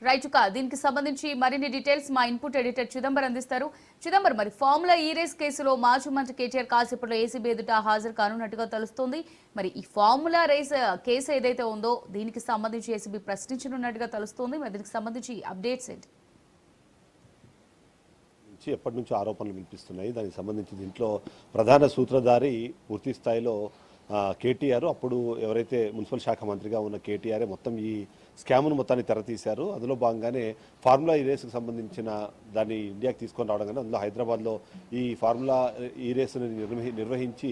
రైతుక దీనికి సంబంధించి మరిన్ని డీటెయిల్స్ మా ఇన్పుట్ ఎడిటర్ చిదంబర్ అందిస్తారు. చిదంబర్, మరి ఫార్ములా ఈ రేస్ కేసులో మాజీ మంత్రి కేటీఆర్ కాసేపట్లో ఏసీబీ ఎదుట హాజరు కానున్నట్టుగా తెలుస్తోంది. మరి ఈ ఫార్ములా రేస్ కేసు ఏదైతే ఉందో దీనికి సంబంధించి ఏసీబీ ప్రశ్నించనున్నట్టుగా తెలుస్తోంది. మరి దీనికి సంబంధించి అప్డేట్స్ ఏంటి? ఎప్పటి నుంచో ఆరోపణలు వినిపిస్తున్నాయి. దానికి సంబంధించి దీంట్లో ప్రధాన సూత్రధారి పూర్తి స్థాయిలో కేటీఆర్, అప్పుడు ఎవరైతే మున్సిపల్ శాఖ మంత్రిగా ఉన్న కేటీఆర్ మొత్తం ఈ స్కామ్ను మొత్తాన్ని తెరతీశారు. అందులో భాగంగానే ఫార్ములా ఈ రేసుకు సంబంధించిన దాన్ని ఇండియాకి తీసుకొని రావడం కానీ అందులో హైదరాబాద్లో ఈ ఫార్ములా ఈ రేసుని నిర్వహించి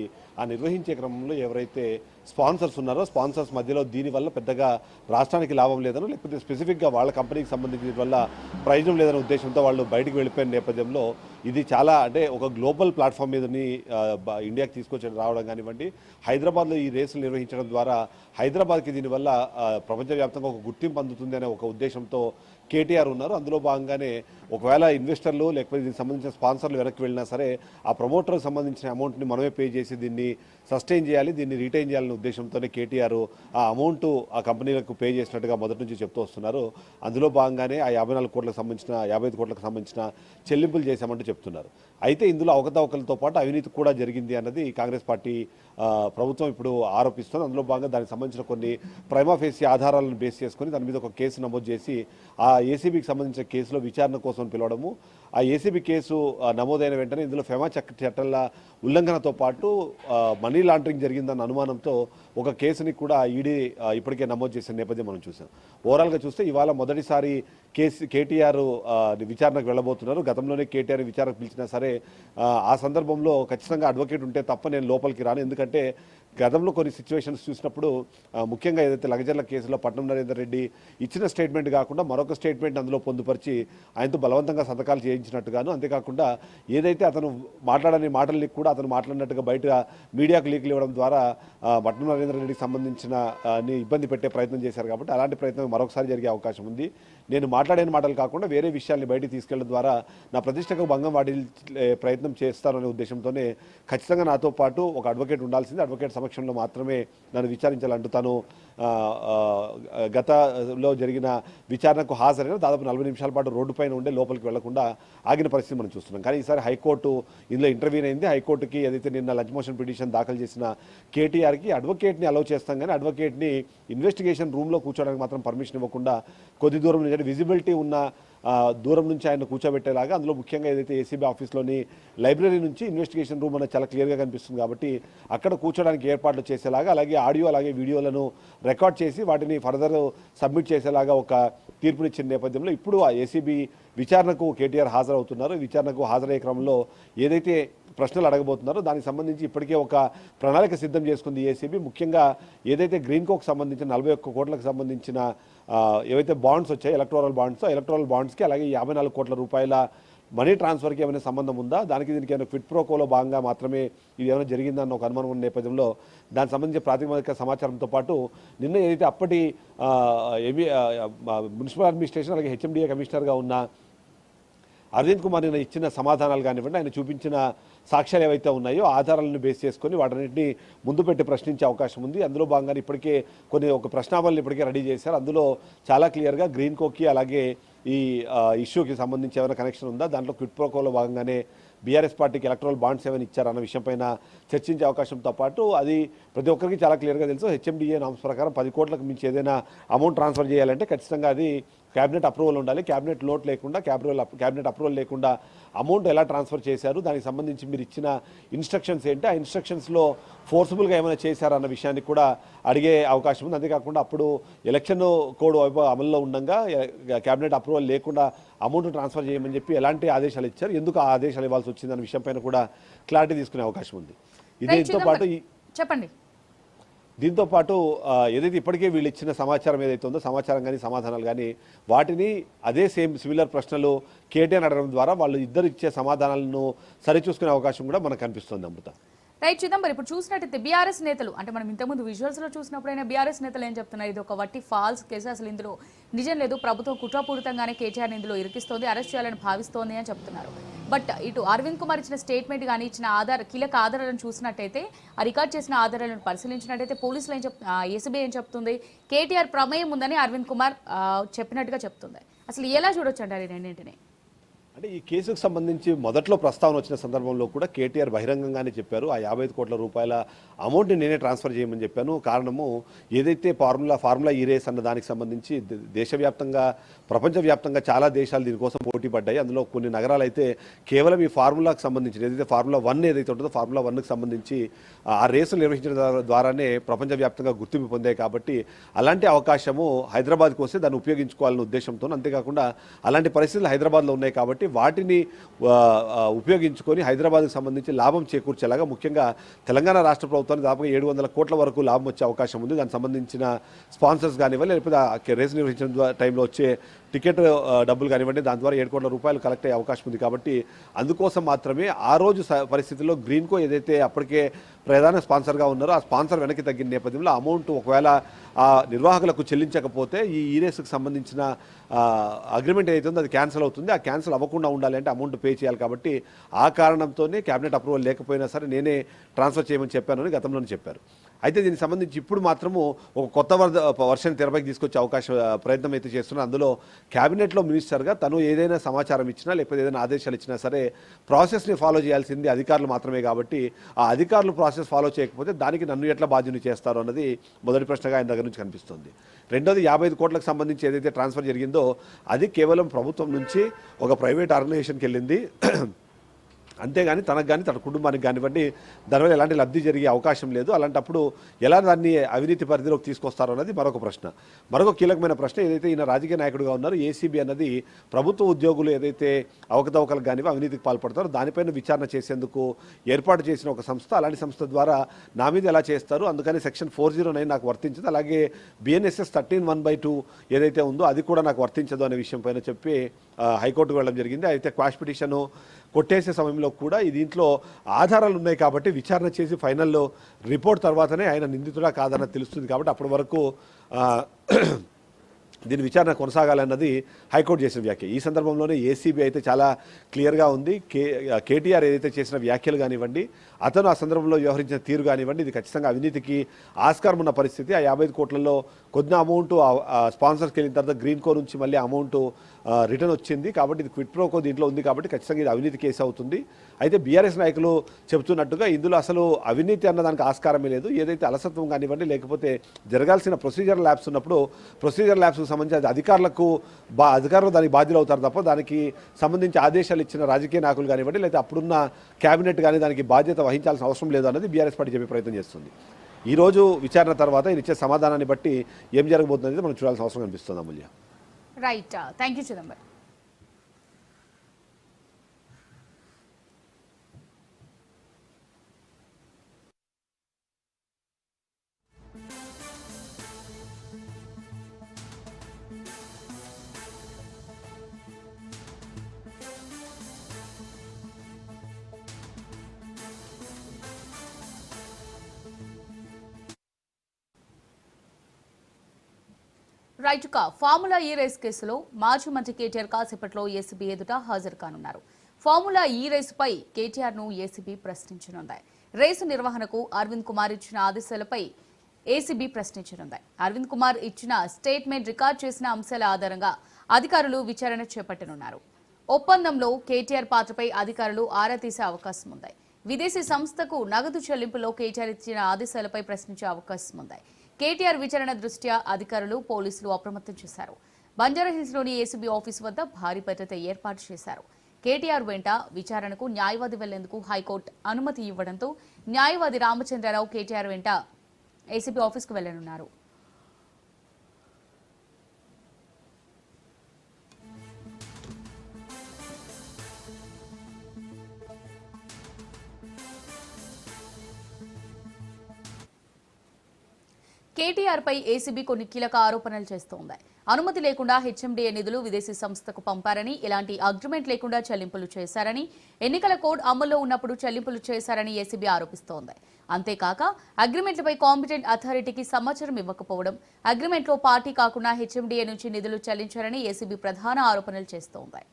నిర్వహించే క్రమంలో ఎవరైతే స్పాన్సర్స్ ఉన్నారో స్పాన్సర్స్ మధ్యలో దీనివల్ల పెద్దగా రాష్ట్రానికి లాభం లేదనో లేకపోతే స్పెసిఫిక్గా వాళ్ళ కంపెనీకి సంబంధించి దీనివల్ల ప్రయోజనం లేదనే ఉద్దేశంతో వాళ్ళు బయటకు వెళ్ళిపోయిన నేపథ్యంలో ఇది చాలా అంటే ఒక గ్లోబల్ ప్లాట్ఫామ్ మీదని ఇండియాకి తీసుకొచ్చి రావడం కానివ్వండి, హైదరాబాద్లో ఈ రేసులు నిర్వహించడం ద్వారా హైదరాబాద్కి దీనివల్ల ప్రపంచవ్యాప్తంగా ఒక గుర్తింపు అందుతుంది అనే ఒక ఉద్దేశంతో కేటీఆర్ ఉన్నారు. అందులో భాగంగానే ఒకవేళ ఇన్వెస్టర్లు లేకపోతే దీనికి సంబంధించిన స్పాన్సర్లు వెనక్కి వెళ్ళినా సరే ఆ ప్రమోటర్కి సంబంధించిన అమౌంట్ని మనమే పే చేసి దీన్ని సస్టైన్ చేయాలి, దీన్ని రిటైన్ చేయాలనే ఉద్దేశంతోనే కేటీఆర్ ఆ అమౌంట్ ఆ కంపెనీలకు పే చేసినట్టుగా మొదటి నుంచి చెప్తూ వస్తున్నారు. అందులో భాగంగానే ఆ 54 కోట్లకు సంబంధించిన 55 కోట్లకు సంబంధించిన చెల్లింపులు చేశామంటూ చెప్తున్నారు. అయితే ఇందులో అవకతవకలతో పాటు అవినీతి కూడా జరిగింది అన్నది కాంగ్రెస్ పార్టీ ప్రభుత్వం ఇప్పుడు ఆరోపిస్తుంది. అందులో భాగంగా దానికి సంబంధించిన కొన్ని ప్రైమా ఫేసి ఆధారాలను బేస్ చేసుకుని దాని మీద ఒక కేసు నమోదు చేసి ఆ ఏసీబీకి సంబంధించిన కేసులో విచారణ కోసం పిలవడము, ఆ ఏసీబీ కేసు నమోదైన వెంటనే ఇందులో ఫెమా చట్టాల ఉల్లంఘనతో పాటు మనీ లాండరింగ్ జరిగిందన్న అనుమానంతో ఒక కేసుని కూడా ఈడీ ఇప్పటికే నమోదు చేసిన నేపథ్యం మనం చూసాం. ఓవరాల్గా చూస్తే ఇవాళ మొదటిసారి కేటీఆర్ విచారణకు వెళ్ళబోతున్నారు. గతంలోనే కేటీఆర్ విచారణకు పిలిచినా సరే ఆ సందర్భంలో ఖచ్చితంగా అడ్వకేట్ ఉంటే తప్ప నేను లోపలికి రాను, ఎందుకంటే గతంలో కొన్ని సిచ్యువేషన్స్ చూసినప్పుడు ముఖ్యంగా ఏదైతే లగజర్ల కేసులో పట్నం నరేందర్ రెడ్డి ఇచ్చిన స్టేట్మెంట్ కాకుండా మరొక స్టేట్మెంట్ అందులో పొందుపరిచి ఆయనతో బలవంతంగా సంతకాలు చేయించినట్టుగాను, అంతేకాకుండా ఏదైతే అతను మాట్లాడని మాటలకి కూడా అతను మాట్లాడినట్టుగా బయట మీడియాకు లీకులు ఇవ్వడం ద్వారా పట్నం నరేందర్ రెడ్డికి సంబంధించిన ఇబ్బంది పెట్టే ప్రయత్నం చేశారు. కాబట్టి అలాంటి ప్రయత్నం మరొకసారి జరిగే అవకాశం ఉంది. నేను మాట్లాడిన మాటలు కాకుండా వేరే విషయాల్ని బయటికి తీసుకెళ్లడం ద్వారా నా ప్రతిష్టకు భంగం వాడి ప్రయత్నం చేస్తాననే ఉద్దేశంతోనే ఖచ్చితంగా నాతో పాటు ఒక అడ్వకేట్ ఉండాల్సింది, అడ్వకేట్ సమక్షంలో మాత్రమే నన్ను విచారించాలంటూ తాను గతంలో జరిగిన విచారణకు హాజరైన దాదాపు 40 నిమిషాల పాటు రోడ్డు పైన ఉండే లోపలికి వెళ్లకుండా ఆగిన పరిస్థితి మనం చూస్తున్నాం. కానీ ఈసారి హైకోర్టు ఇందులో ఇంటర్వ్యూన్ అయింది. హైకోర్టుకి ఏదైతే నిన్న లంచ్ మోషన్ పిటిషన్ దాఖలు చేసిన కేటీఆర్కి అడ్వకేట్ని అలౌ చేస్తాం, కానీ అడ్వకేట్ని ఇన్వెస్టిగేషన్ రూమ్లో కూర్చోడానికి మాత్రం పర్మిషన్ ఇవ్వకుండా కొద్ది దూరం నుంచి విజిబిలిటీ ఉన్న దూరం నుంచి ఆయన కూర్చోబెట్టేలాగా, అందులో ముఖ్యంగా ఏదైతే ఏసీబీ ఆఫీస్లోని లైబ్రరీ నుంచి ఇన్వెస్టిగేషన్ రూమ్ అనేది చాలా క్లియర్గా కనిపిస్తుంది కాబట్టి అక్కడ కూర్చోడానికి ఏర్పాట్లు చేసేలాగా, అలాగే ఆడియో అలాగే వీడియోలను రికార్డ్ చేసి వాటిని ఫర్దర్ సబ్మిట్ చేసేలాగా ఒక తీర్పునిచ్చిన నేపథ్యంలో ఇప్పుడు ఆ ఏసీబీ విచారణకు కేటీఆర్ హాజరవుతున్నారు. విచారణకు హాజరయ్యే క్రమంలో ఏదైతే ప్రశ్నలు అడగబోతున్నారో దానికి సంబంధించి ఇప్పటికే ఒక ప్రణాళిక సిద్ధం చేసుకుంది ఏసీబీ. ముఖ్యంగా ఏదైతే గ్రీన్ కోకి సంబంధించిన 41 కోట్లకు సంబంధించిన ఏవైతే బాండ్స్ వచ్చాయి ఎలక్టోరల్ బాండ్స్కి అలాగే 54 కోట్ల రూపాయల మనీ ట్రాన్స్ఫర్కి ఏమైనా సంబంధం ఉందా, దానికి దీనికి ఏమైనా క్విడ్ ప్రో కోలో భాగంగా మాత్రమే ఇది ఏమైనా జరిగిందన్న ఒక అనుమానం ఉన్న నేపథ్యంలో దానికి సంబంధించిన ప్రాథమిక సమాచారంతో పాటు నిన్న ఏదైతే అప్పటి మున్సిపల్ అడ్మినిస్ట్రేషన్ అలాగే హెచ్ఎండిఏ కమిషనర్గా ఉన్న అరవింద్ కుమార్ నిన్న ఇచ్చిన సమాధానాలు కానివ్వండి, ఆయన చూపించిన సాక్ష్యాలు ఏవైతే ఉన్నాయో ఆధారాలను బేస్ చేసుకొని వాటన్నింటినీ ముందు పెట్టి ప్రశ్నించే అవకాశం ఉంది. అందులో భాగంగా ఇప్పటికే ఒక ప్రశ్నావళిని ఇప్పటికే రెడీ చేశారు. అందులో చాలా క్లియర్గా గ్రీన్ కోకి అలాగే ఈ ఇష్యూకి సంబంధించి ఏమైనా కనెక్షన్ ఉందా, దాంట్లో క్విడ్ ప్రో కోలో భాగంగానే బీఆర్ఎస్ పార్టీకి ఎలక్ట్రల్ బాండ్స్ ఏమైనా ఇచ్చారన్న విషయంపైన చర్చించే అవకాశంతో పాటు అది ప్రతి ఒక్కరికి చాలా క్లియర్గా తెలుసు. హెచ్ఎండిఏ నామ్స్ ప్రకారం 10 కోట్లకు మించి ఏదైనా అమౌంట్ ట్రాన్స్ఫర్ చేయాలంటే ఖచ్చితంగా అది క్యాబినెట్ అప్రూవల్ ఉండాలి. క్యాబినెట్ లోట్ లేకుండా క్యాబినెట్ అప్రూవల్ లేకుండా అమౌంట్ ఎలా ట్రాన్స్ఫర్ చేశారు, దానికి సంబంధించి మీరు ఇచ్చిన ఇన్స్ట్రక్షన్స్ ఏంటి, ఆ ఇన్స్ట్రక్షన్స్లో ఫోర్సబుల్గా ఏమైనా చేశారన్న విషయాన్ని కూడా అడిగే అవకాశం ఉంది. అంతేకాకుండా అప్పుడు ఎలక్షన్ కోడ్ అమల్లో ఉండగా క్యాబినెట్ అప్రూవల్ లేకుండా అమౌంట్ ట్రాన్స్ఫర్ చేయమని చెప్పి ఎలాంటి ఆదేశాలు ఇచ్చారు, ఎందుకు ఆ ఆదేశాలు ఇవ్వాల్సి వచ్చిందన్న విషయంపైన కూడా క్లారిటీ తీసుకునే అవకాశం ఉంది. దీంతో పాటు చెప్పండి దీంతో పాటు ఏదైతే ఇప్పటికే వీళ్ళు ఇచ్చిన సమాచారం ఏదైతే ఉందో సమాచారం కానీ సమాధానాలు కానీ వాటిని అదే సిమిలర్ ప్రశ్నలు కేటీఆర్ అడగడం ద్వారా వాళ్ళు ఇద్దరు ఇచ్చే సమాధానాలను సరిచూసుకునే అవకాశం కూడా మనకు కనిపిస్తుంది. అమృత రైట్ చిదంబర్, ఇప్పుడు చూసినట్టయితే బీఆర్ఎస్ నేతలు అంటే మనం ఇంతకుముందు విజువల్స్లో చూసినప్పుడైనా బీఆర్ఎస్ నేతలు ఏం చెప్తున్నారు, ఇది ఒక వట్టి ఫాల్స్ కేసు, అసలు ఇందులో నిజం లేదు, ప్రభుత్వం కుట్రపూరితంగానే కేటీఆర్ ఇందులో ఇరికిస్తోంది, అరెస్ట్ చేయాలని భావిస్తోంది అని చెప్తున్నారు. బట్ ఇటు అరవింద్ కుమార్ ఇచ్చిన స్టేట్మెంట్ కానీ ఇచ్చిన కీలక ఆధారాలను చూసినట్టయితే ఆ రికార్డ్ చేసిన ఆధారాలను పరిశీలించినట్టయితే పోలీసులు ఏసీబీ ఏం చెప్తుంది, కేటీఆర్ ప్రమేయం ఉందని అరవింద్ కుమార్ చెప్పినట్టుగా చెప్తుంది. అసలు ఎలా చూడొచ్చు అంటారు ఈ రెండింటిని? అంటే ఈ కేసుకు సంబంధించి మొదట్లో ప్రస్తావన వచ్చిన సందర్భంలో కూడా కేటీఆర్ బహిరంగంగానే చెప్పారు, ఆ 55 కోట్ల రూపాయల అమౌంట్ని నేనే ట్రాన్స్ఫర్ చేయమని చెప్పాను. కారణము ఏదైతే ఫార్ములా ఈ రేస్ అన్న దానికి సంబంధించి దేశవ్యాప్తంగా ప్రపంచవ్యాప్తంగా చాలా దేశాలు దీనికోసం పోటీ పడ్డాయి. అందులో కొన్ని నగరాలు అయితే కేవలం ఈ ఫార్ములాకు సంబంధించి ఏదైతే ఫార్ములా 1 ఏదైతే ఉంటుందో ఫార్ములా 1కి సంబంధించి ఆ రేసులు నిర్వహించడం ద్వారానే ప్రపంచవ్యాప్తంగా గుర్తింపు పొందాయి. కాబట్టి అలాంటి అవకాశము హైదరాబాద్కి వస్తే దాన్ని ఉపయోగించుకోవాలనే ఉద్దేశంతో, అంతేకాకుండా అలాంటి పరిస్థితులు హైదరాబాద్లో ఉన్నాయి కాబట్టి వాటిని ఉపయోగించుకొని హైదరాబాద్కు సంబంధించి లాభం చేకూర్చేలాగా, ముఖ్యంగా తెలంగాణ రాష్ట్ర ప్రభుత్వానికి దాదాపుగా 700 కోట్ల వరకు లాభం వచ్చే అవకాశం ఉంది. దానికి సంబంధించిన స్పాన్సర్స్ కానివ్వండి, లేకపోతే రేసు నిర్వహించిన టైంలో వచ్చే టికెట్ డబ్బులు కానివ్వండి, దాని ద్వారా 7 కోట్ల రూపాయలు కలెక్ట్ అయ్యే అవకాశం ఉంది. కాబట్టి అందుకోసం మాత్రమే ఆ రోజు పరిస్థితుల్లో గ్రీన్కో ఏదైతే అప్పటికే ప్రధాన స్పాన్సర్గా ఉన్నారో ఆ స్పాన్సర్ వెనక్కి తగ్గిన నేపథ్యంలో అమౌంట్ ఒకవేళ ఆ నిర్వాహకులకు చెల్లించకపోతే ఈ రేసుకు సంబంధించిన అగ్రిమెంట్ ఏదైతే ఉందో అది క్యాన్సిల్ అవుతుంది. ఆ క్యాన్సిల్ అవ్వకుండా ఉండాలి అంటే అమౌంట్ పే చేయాలి. కాబట్టి ఆ కారణంతోనే క్యాబినెట్ అప్రూవల్ లేకపోయినా సరే నేనే ట్రాన్స్ఫర్ చేయమని చెప్పాను అని గతంలోనే చెప్పారు. అయితే దీనికి సంబంధించి ఇప్పుడు మాత్రము ఒక కొత్త వర్షన్ తెరపైకి తీసుకొచ్చే ప్రయత్నం అయితే చేస్తున్నారు. అందులో క్యాబినెట్లో మినిస్టర్గా తను ఏదైనా సమాచారం ఇచ్చినా లేకపోతే ఏదైనా ఆదేశాలు ఇచ్చినా సరే ప్రాసెస్ని ఫాలో చేయాల్సింది అధికారులు మాత్రమే. కాబట్టి ఆ అధికారులు ప్రాసెస్ ఫాలో చేయకపోతే దానికి నన్ను ఎట్లా బాధ్యుని చేస్తారు అన్నది మొదటి ప్రశ్నగా ఆయన దగ్గర నుంచి కనిపిస్తుంది. రెండోది 55 కోట్లకు సంబంధించి ఏదైతే ట్రాన్స్ఫర్ జరిగిందో అది కేవలం ప్రభుత్వం నుంచి ఒక ప్రైవేట్ ఆర్గనైజేషన్కి వెళ్ళింది. అంతేగాని తనకు కానీ తన కుటుంబానికి కానివ్వండి దానివల్ల ఎలాంటి లబ్ధి జరిగే అవకాశం లేదు. అలాంటప్పుడు ఎలా దాన్ని అవినీతి పరిధిలోకి తీసుకొస్తారో అన్నది మరొక ప్రశ్న. మరొక కీలకమైన ప్రశ్న, ఏదైతే ఈయన రాజకీయ నాయకుడిగా ఉన్నారు, ఏసీబీ అన్నది ప్రభుత్వ ఉద్యోగులు ఏదైతే అవకతవకలకు కానివ్వ అవినీతికి పాల్పడతారో దానిపైన విచారణ చేసేందుకు ఏర్పాటు చేసిన ఒక సంస్థ. అలాంటి సంస్థ ద్వారా నా మీద ఎలా చేస్తారు, అందుకని సెక్షన్ 409 నాకు వర్తించదు, అలాగే BNSS 13(1)(2) ఏదైతే ఉందో అది కూడా నాకు వర్తించదు అనే విషయం పైన చెప్పి హైకోర్టుకు వెళ్ళడం జరిగింది. అయితే క్వాష్ పిటిషన్ కొట్టేసే సమయంలో కూడా దీంట్లో ఆధారాలు ఉన్నాయి కాబట్టి విచారణ చేసి ఫైనల్లో రిపోర్ట్ తర్వాతనే ఆయన నిందితుడా కాదన్నది తెలుస్తుంది. కాబట్టి అప్పటి వరకు దీని విచారణ కొనసాగాలన్నది హైకోర్టు చేసిన వ్యాఖ్య. ఈ సందర్భంలోనే ఏసీబీ అయితే చాలా క్లియర్గా ఉంది. కేటీఆర్ ఏదైతే చేసిన వ్యాఖ్యలు కానివ్వండి, అతను ఆ సందర్భంలో వ్యవహరించిన తీరు కానివ్వండి, ఇది ఖచ్చితంగా అవినీతికి ఆస్కారం ఉన్న పరిస్థితి. ఆ 55 కోట్లలో కొద్ది అమౌంట్ స్పాన్సర్స్కి వెళ్ళిన తర్వాత గ్రీన్కో నుంచి మళ్ళీ అమౌంట్ రిటర్న్ వచ్చింది. కాబట్టి ఇది క్విట్ ప్రోకో దీంట్లో ఉంది కాబట్టి ఖచ్చితంగా ఇది అవినీతి కేసు అవుతుంది. అయితే బీఆర్ఎస్ నాయకులు చెబుతున్నట్టుగా ఇందులో అసలు అవినీతి అన్నదానికి ఆస్కారమే లేదు. ఏదైతే అలసత్వం కానివ్వండి లేకపోతే జరగాల్సిన ప్రొసీజర్ ల్యాబ్స్ ఉన్నప్పుడు ప్రొసీజర్ ల్యాబ్స్కి సంబంధించి అది అధికారులు దానికి బాధ్యులు అవుతారు తప్ప దానికి సంబంధించి ఆదేశాలు ఇచ్చిన రాజకీయ నాయకులు కానివ్వండి లేకపోతే అప్పుడున్న క్యాబినెట్ కానీ దానికి బాధ్యత వహించాల్సిన అవసరం లేదు అన్నది బీఆర్ఎస్ పార్టీ చెప్పే ప్రయత్నం చేస్తుంది. ఈరోజు విచారణ తర్వాత ఈయన ఇచ్చే సమాధానాన్ని బట్టి ఏం జరగబోతుందనేది మనం చూడాల్సిన అవసరం కనిపిస్తుంది. Amulya. Right, thank you Chidambaram. Right, formula E race కేసులో మాజీ మంత్రి కేటీఆర్ కాసేపట్లో ఏసీబీ ఎదుట హాజరు కానున్నారు. ఫార్ములా ఈ రేసుపై కేటీఆర్ ను ఏసీబీ ప్రశ్నించనుంది. రేసు నిర్వహణకు అరవింద్ కుమార్ ఇచ్చిన ఆదేశాలపై ఏసీబీ ప్రశ్నించనుంది. అరవింద్ కుమార్ ఇచ్చిన స్టేట్మెంట్ రికార్డ్ చేసిన అంశాల ఆధారంగా అధికారులు విచారణ చేపట్టనున్నారు. ఒప్పందంలో కేటీఆర్ పాత్రపై అధికారులు ఆరా తీసే అవకాశం ఉంది. విదేశీ సంస్థకు నగదు చెల్లింపులో కేటీఆర్ ఇచ్చిన ఆదేశాలపై ప్రశ్నించే అవకాశం ఉంది. కేటీఆర్ విచారణ దృష్ట్యా అధికారులు పోలీసులు అప్రమత్తం చేశారు. బంజారాహిల్స్లోని ఏసీబీ ఆఫీసు వద్ద భారీ భద్రత ఏర్పాటు చేశారు. కేటీఆర్ వెంట విచారణకు న్యాయవాది వెళ్లేందుకు హైకోర్టు అనుమతి ఇవ్వడంతో న్యాయవాది రామచంద్రరావు కేటీఆర్ వెంట ఏసీబీ ఆఫీసుకు వెళ్లనున్నారు. కేటీఆర్ పై ఏసీబీ కొన్ని కీలక ఆరోపణలు చేస్తోంది. అనుమతి లేకుండా హెచ్ఎండీఏ నిధులు విదేశీ సంస్థకు పంపారని, ఇలాంటి అగ్రిమెంట్ లేకుండా చెల్లింపులు చేశారని, ఎన్నికల కోడ్ అమల్లో ఉన్నప్పుడు చెల్లింపులు చేశారని ఏసీబీ ఆరోపిస్తోంది. అంతేకాక అగ్రిమెంట్లపై కాంపిటెంట్ అథారిటీకి సమాచారం ఇవ్వకపోవడం, అగ్రిమెంట్లో పార్టీ కాకుండా హెచ్ఎండీఏ నుంచి నిధులు చెల్లించారని ఏసీబీ ప్రధాన ఆరోపణలు చేస్తోంది.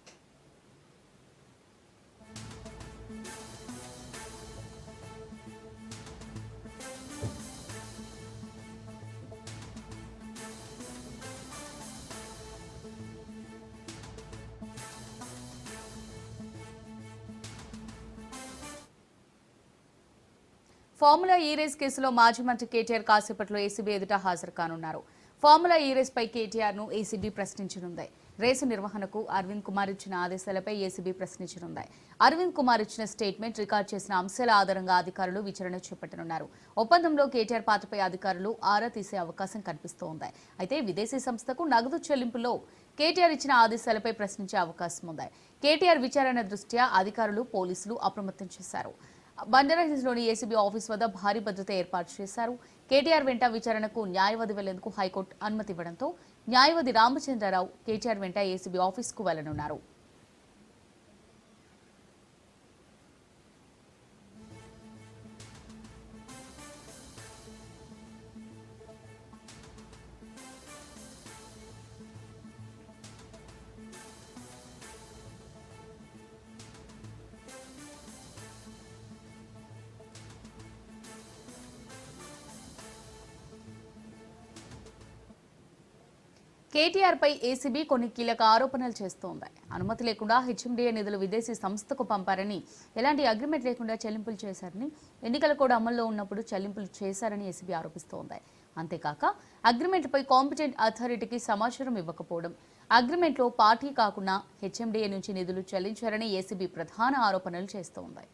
ఫార్ములా ఈ రేస్ కేసులో మాజీ మంత్రి కేటీఆర్ కాసేపట్లో ఏసీబీ ఎదుట హాజరు కానున్నారు. ఫార్ములా ఈ రేస్ పై కేటీఆర్ ను ఏసీబీ ప్రశ్నించనుంది. రేసు నిర్వహణకు అరవింద్ కుమార్ ఇచ్చిన ఆదేశాలపై ఏసీబీ ప్రశ్నించనుంది. అరవింద్ కుమార్ ఇచ్చిన స్టేట్మెంట్, రికార్డు చేసిన అంశాల ఆధారంగా అధికారులు విచారణ చేపట్టనున్నారు. ఒప్పందంలో కేటీఆర్ పాత్రపై అధికారులు ఆరా తీసే అవకాశం కనిపిస్తోంది. అయితే విదేశీ సంస్థకు నగదు చెల్లింపులో కేటీఆర్ ఇచ్చిన ఆదేశాలపై ప్రశ్నించే అవకాశం ఉంది. కేటీఆర్ విచారణ దృష్ట్యా అధికారులు, పోలీసులు అప్రమత్తం చేశారు. బంజారాహిల్స్లోని ఏసీబీ ఆఫీస్ వద్ద భారీ భద్రత ఏర్పాటు చేశారు. కేటీఆర్ వెంట విచారణకు న్యాయవాది వెళ్లేందుకు హైకోర్టు అనుమతి ఇవ్వడంతో న్యాయవాది రామచంద్రరావు కేటీఆర్ వెంట ఏసీబీ ఆఫీస్కు వెళ్లనున్నారు. కేటీఆర్ పై ఏసీబీ కొన్ని కీలక ఆరోపణలు చేస్తోంది. అనుమతి లేకుండా హెచ్ఎండిఏ నిధులు విదేశీ సంస్థకు పంపారని, ఎలాంటి అగ్రిమెంట్ లేకుండా చెల్లింపులు చేశారని, ఎన్నికల కోడ్ అమల్లో ఉన్నప్పుడు చెల్లింపులు చేశారని ఏసీబీ ఆరోపిస్తోంది. అంతేకాక అగ్రిమెంట్పై కాంపిటెంట్ అథారిటీకి సమాచారం ఇవ్వకపోవడం, అగ్రిమెంట్లో పార్టీ కాకుండా హెచ్ఎండిఏ నుంచి నిధులు చెల్లించారని ఏసీబీ ప్రధాన ఆరోపణలు చేస్తోంది.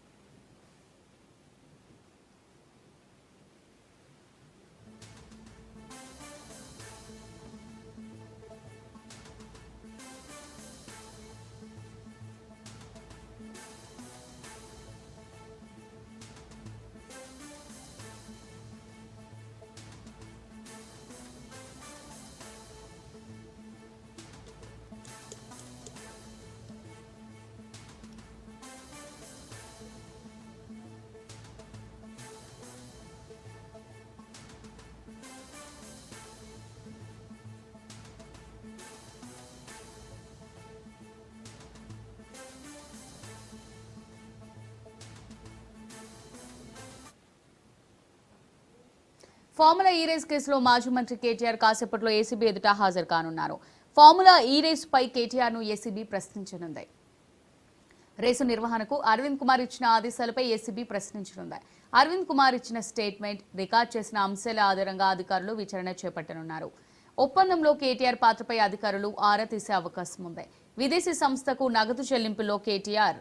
ఫార్ములా ఈ రేస్ కేసులో మాజీ మంత్రి కేటీఆర్ కాసేపట్లో ఏసీబీ ఎదుట హాజరు కానున్నారు. ఫార్ములా ఈ రేస్ పై కేటీఆర్ ను ఏసీబీ ప్రశ్నించనుంది. రేసు నిర్వహణకు అరవింద్ కుమార్ ఇచ్చిన ఆదేశాలపై ఏసీబీ ప్రశ్నించనుంది. అరవింద్ కుమార్ ఇచ్చిన స్టేట్మెంట్, రికార్డు చేసిన అంశాల ఆధారంగా అధికారులు విచారణ చేపట్టనున్నారు. ఒప్పందంలో కేటీఆర్ పాత్రపై అధికారులు ఆరా తీసే అవకాశం ఉంది. విదేశీ సంస్థకు నగదు చెల్లింపులో కేటీఆర్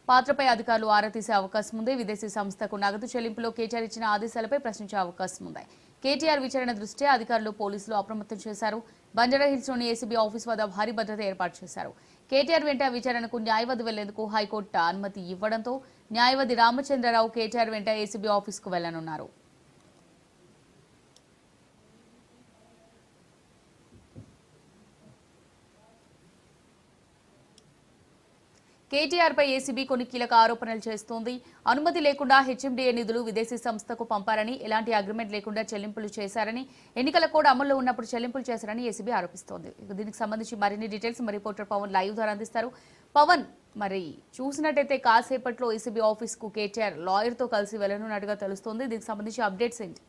పాత్రపై అధికారులు ఆరా తీసే అవకాశం ఉంది. విదేశీ సంస్థకు నగదు చెల్లింపులో కేటీఆర్ ఇచ్చిన ఆదేశాలపై ప్రశ్నించే అవకాశం ఉంది. కేటీఆర్ విచారణ దృష్ట్యా అధికారులు, పోలీసులు అప్రమత్తం చేశారు. బంజారాహిల్స్లోని ఏసీబీ ఆఫీస్ వద్ద భారీ భద్రత ఏర్పాటు చేశారు. కేటీఆర్ వెంట విచారణకు న్యాయవాది వెళ్లేందుకు హైకోర్టు అనుమతి ఇవ్వడంతో న్యాయవాది రామచంద్రరావు కేటీఆర్ వెంట ఏసీబీ ఆఫీస్కు వెళ్లనున్నారు. కేటీఆర్ పై ఏసీబీ కొన్ని కీలక ఆరోపణలు చేస్తోంది. అనుమతి లేకుండా హెచ్ఎండిఏ నిధులు విదేశీ సంస్థకు పంపారని, ఎలాంటి అగ్రిమెంట్ లేకుండా చెల్లింపులు చేశారని, ఎన్నికల కోడ్ అమల్లో ఉన్నప్పుడు చెల్లింపులు చేశారని ఏసీబీ ఆరోపిస్తోంది. దీనికి సంబంధించి మరిన్ని డీటెయిల్స్ మా రిపోర్టర్ పవన్ లైవ్ ద్వారా అందిస్తారు. పవన్, మరి చూసినట్టయితే కాసేపట్లో ఏసీబీ ఆఫీస్ కు కేటీఆర్ లాయర్ తో కలిసి వెళ్లనున్నట్టుగా తెలుస్తోంది. దీనికి సంబంధించి అప్డేట్స్ ఏంటి?